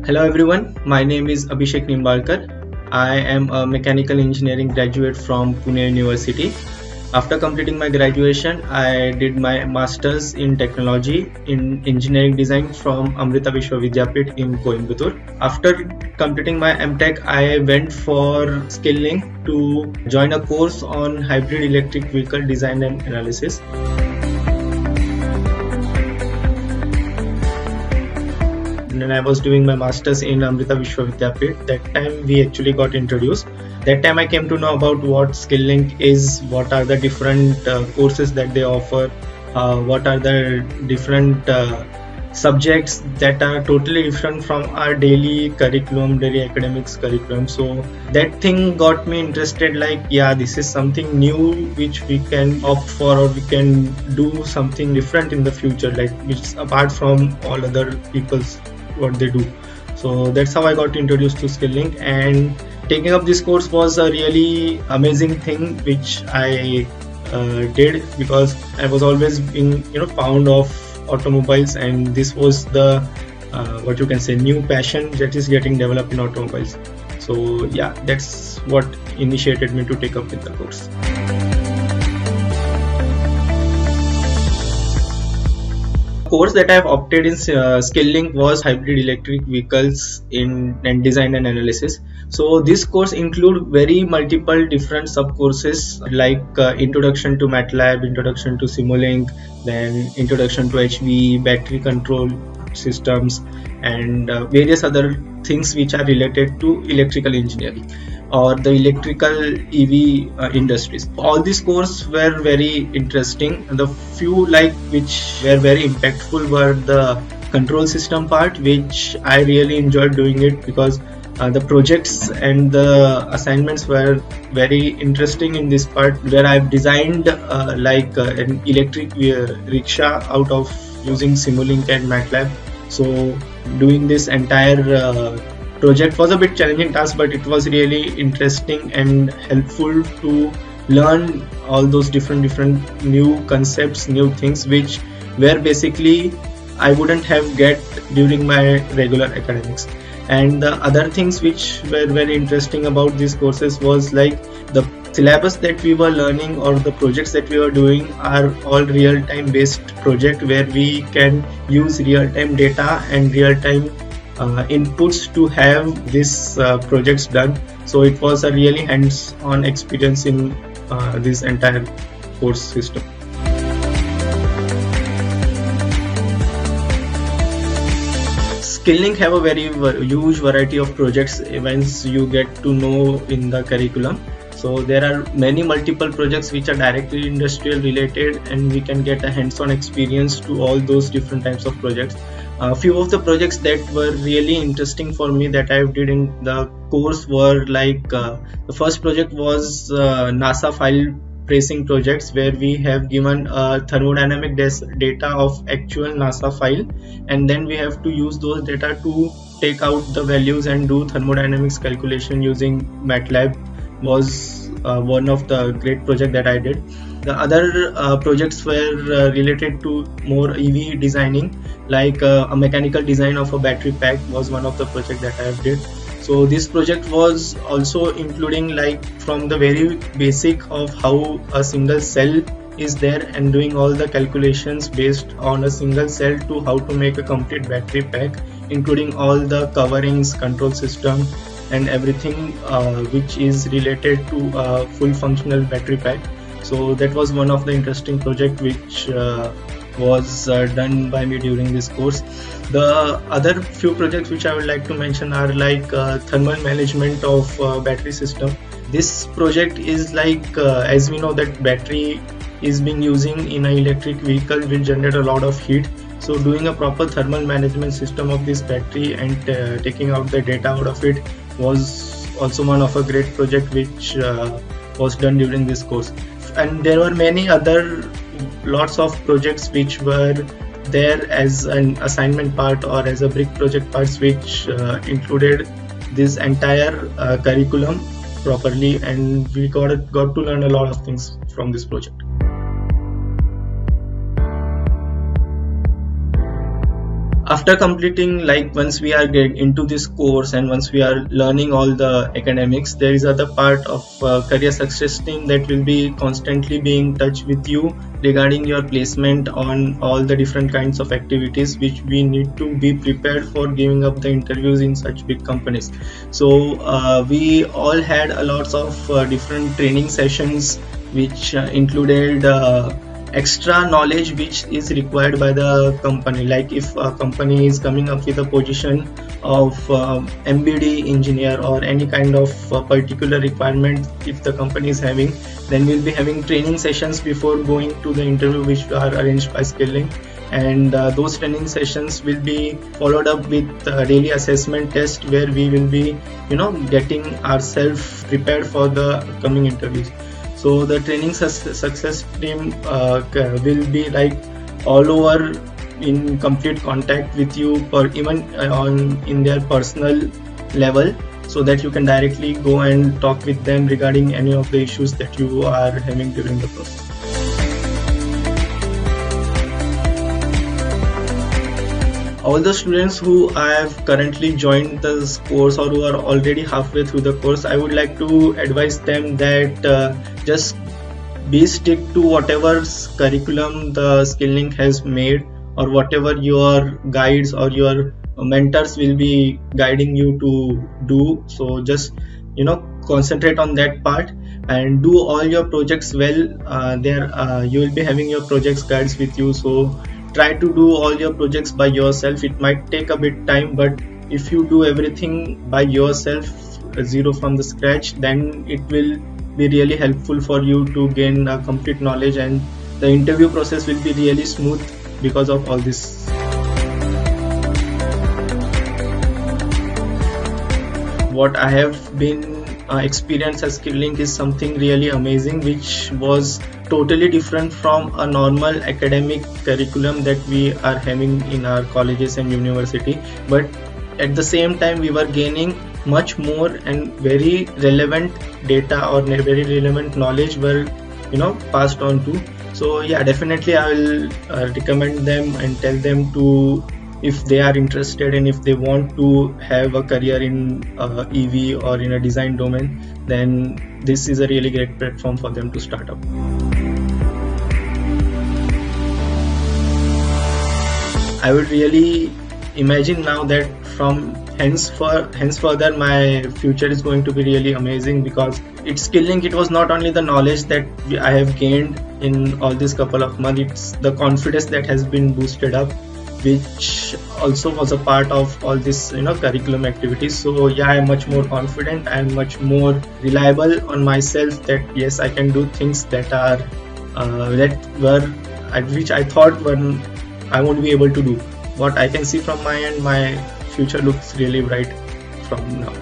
Hello everyone, my name is Abhishek Nimbalkar. I am a mechanical engineering graduate from Pune University. After completing my graduation, I did my masters in technology in engineering design from Amrita Vishwa Vidyapit in Coimbatore. After completing my MTech, I went for Skill-Lync to join a course on hybrid electric vehicle design and analysis. And I was doing my masters in Amrita Vishwa Vidyapit. That time we actually got introduced. That time I came to know about what Skill-Lync is, what are the different courses that they offer, what are the different subjects that are totally different from our daily curriculum, daily academics curriculum. So that thing got me interested, like, yeah, this is something new which we can opt for, or we can do something different in the future, like which is apart from all other people's what they do. So that's how I got introduced to Skill-Lync, and taking up this course was a really amazing thing which I did, because I was always being fond of automobiles, and this was the what you can say new passion that is getting developed in automobiles. So yeah, that's what initiated me to take up with the course. Course that I have opted in Skill-Lync was hybrid electric vehicles in design and analysis. So this course include very multiple different sub courses like introduction to MATLAB, introduction to Simulink, then introduction to HV, battery control systems, and various other things which are related to electrical engineering or the electrical EV industries. All these courses were very interesting. The few which were very impactful were the control system part, which I really enjoyed doing it, because the projects and the assignments were very interesting in this part, where I've designed an electric rickshaw out of using Simulink and MATLAB. So doing this entire project was a bit challenging task, but it was really interesting and helpful to learn all those different new concepts, new things which were basically I wouldn't have get during my regular academics. And the other things which were very interesting about these courses was like the syllabus that we were learning or the projects that we were doing are all real-time based project, where we can use real-time data and real-time inputs to have these projects done. So it was a really hands-on experience in this entire course system. Skill-Lync have a very huge variety of projects events you get to know in the curriculum. So there are many multiple projects which are directly industrial related, and we can get a hands-on experience to all those different types of projects. A few of the projects that were really interesting for me that I did in the course were the first project was NASA file tracing projects, where we have given thermodynamic data of actual NASA file, and then we have to use those data to take out the values and do thermodynamics calculation using MATLAB. Was one of the great project that I did. The other projects were related to more EV designing, like a mechanical design of a battery pack was one of the project that I did. So this project was also including from the very basic of how a single cell is there and doing all the calculations based on a single cell to how to make a complete battery pack, including all the coverings, control system, and everything which is related to a full functional battery pack. So that was one of the interesting project which was done by me during this course. The other few projects which I would like to mention are thermal management of battery system. This project is as we know that battery is being using in an electric vehicle will generate a lot of heat. So doing a proper thermal management system of this battery and taking out the data out of it was also one of a great project which was done during this course. And there were many other lots of projects which were there as an assignment part or as a brick project parts, which included this entire curriculum properly, and we got to learn a lot of things from this project. After completing, like once we are get into this course and once we are learning all the academics, there is other part of career success team that will be constantly being in touch with you regarding your placement on all the different kinds of activities which we need to be prepared for giving up the interviews in such big companies. So we all had a lots of different training sessions which included extra knowledge which is required by the company. Like if a company is coming up with a position of MBD engineer or any kind of particular requirement if the company is having, then we'll be having training sessions before going to the interview which are arranged by Skill-Lync, and those training sessions will be followed up with daily assessment test where we will be getting ourselves prepared for the upcoming interviews. So the training success team will be like all over in complete contact with you, or even in their personal level, so that you can directly go and talk with them regarding any of the issues that you are having during the process. All the students who have currently joined this course or who are already halfway through the course, I would like to advise them that just be stick to whatever curriculum the Skill-Lync has made, or whatever your guides or your mentors will be guiding you to do. So just concentrate on that part and do all your projects well. You will be having your projects guides with you, so try to do all your projects by yourself. It might take a bit time, but if you do everything by yourself, zero from the scratch, then it will be really helpful for you to gain a complete knowledge, and the interview process will be really smooth because of all this. What I have been experienced as Skill-Lync is something really amazing, which was totally different from a normal academic curriculum that we are having in our colleges and university, but at the same time we were gaining much more and very relevant data or very relevant knowledge were passed on to. So yeah, definitely I will recommend them and tell them to, if they are interested and if they want to have a career in EV or in a design domain, then this is a really great platform for them to start up. I would really imagine now that from henceforth my future is going to be really amazing, because it's Skill-Lync. It was not only the knowledge that I have gained in all this couple of months, it's the confidence that has been boosted up, which also was a part of all this curriculum activities. So yeah, I'm much more confident and much more reliable on myself that yes, I can do things that are which I thought I won't be able to do. What I can see from my end, my future looks really bright from now.